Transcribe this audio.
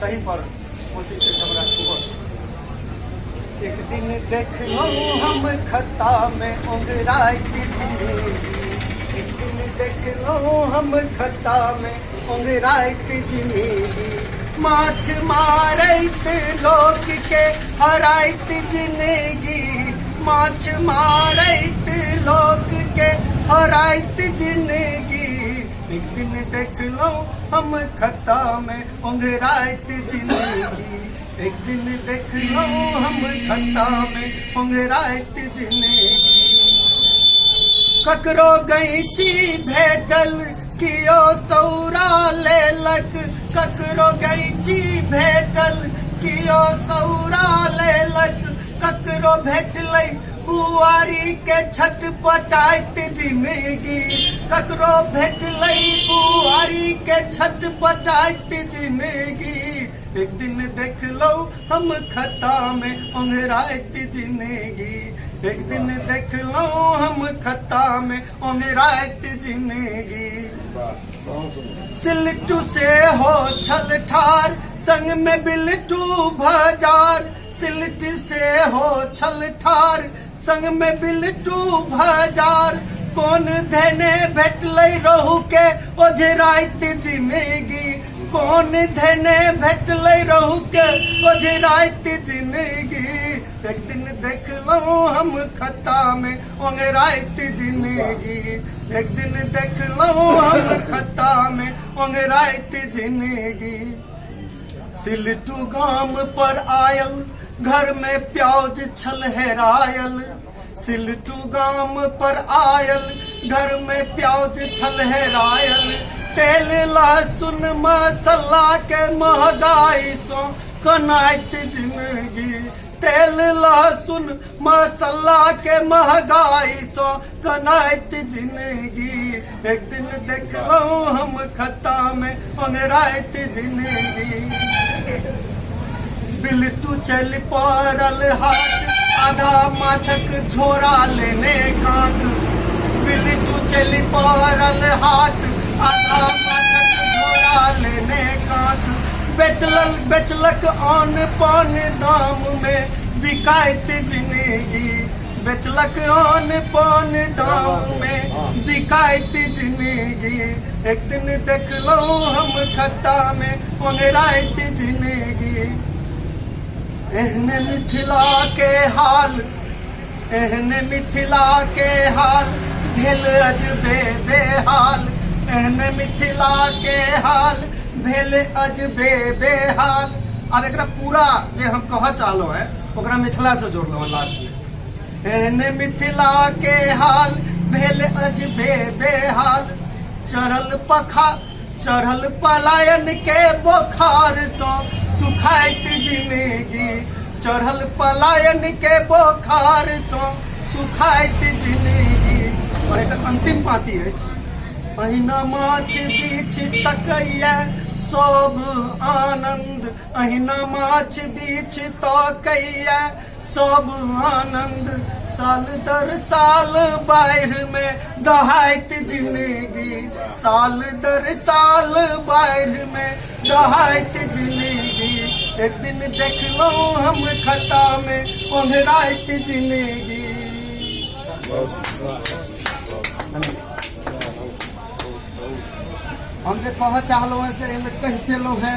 तही पर कोशिश से हमरा छुअल। एक दिन देखलौं हम खता में ओंघराइत जिंदगी, एक दिन देखलौं हम खता में ओंघराइत जिंदगी। माछ मारैत लोक के हराइत जिंदगी, माछ मारैत लोक के हराइत जिंदगी। एक दिन देखलौं हम खता में ओंघराइत जिंदगी, एक दिन देखलौं हम खता में ओंघराइत जिंदगी। ककरो गैंची भेटल कियो सौरा लेलक, ककरो गैंची भेटल कियो सौरा लेलक। ककरो भेटलै बुआरी के छटपटाइत जिंदगी, ककरो भेटलै बुआरी के छटपटाइत जिंदगी। एक दिन देखलौं हम खता में ओंघराइत जिंदगी, एक दिन देखलौं हम खता में ओंघराइत जिंदगी। सिलटू से हो छल ठार संग में बिलटू भजार, सिलट से हो छल ठार संग में बिलटू भजार। कौन धने भेटलै रहू के ओझराइत जिंदगी, कौन धने भेटलै रहू के ओझराइत जिंदगी। एक दिन देखलौं हम खता में ओंघराइत जिंदगी, एक दिन देखलौं हम खता में ओंघराइत जिंदगी। सिलटू गाम पर आयल घर में प्याज छल हेरायल, सिलटू गाम पर आयल घर में प्याज छल हेरायल। तेल लहसुन मसाला के महंगाई सो कनाइत जिंदगी, तेल लहसुन मसाला के महंगाई सो कनाइत जिंदगी। एक दिन देखलौं हम खता में ओंघराइत जिंदगी। बिलटू चल पड़ल हाथ आधा माछक झोरा लेने कांख, बिलटू चल पड़ल हाथ आधा माछक झोरा लेने कांख। बेचलक आन पान दाम में बिकाइत जिंदगी, बेचलक आन पान दाम में बिकाइत जिंदगी। एक दिन देखलौं हम खता में ओंघराइत जिंदगी। एहने मिथिला के हाल, एहने मिथिला के हाल भेल अजबे बेहाल, एहने मिथिला के हाल भेल अजबे बेहाल। अब एकरा पूरा जे हम कह चाहलो है ओकरा मिथिला से जोड़लो है लास्ट में। एहने मिथिला के हाल भेल अजबे बेहाल। चढ़ल पलायन के बोखार सो सुखाइत जिंदगी, चढ़ल पलायन के बोखार सो सुखाइत जिंदगी। और एक अंतिम पाती है, अहिना माछ बीच तकैया सब आनंद, अहिना माछ बीच तकैया सब आनंद। साल दर साल बाढ़ में दहाइत जिंदगी, साल दर साल बाढ़ में दहाइत जिंदगी। एक दिन देखलौं हम खता में ओंघराइत जिंदगी। हम जे कह चाहलो है से कह देलो है।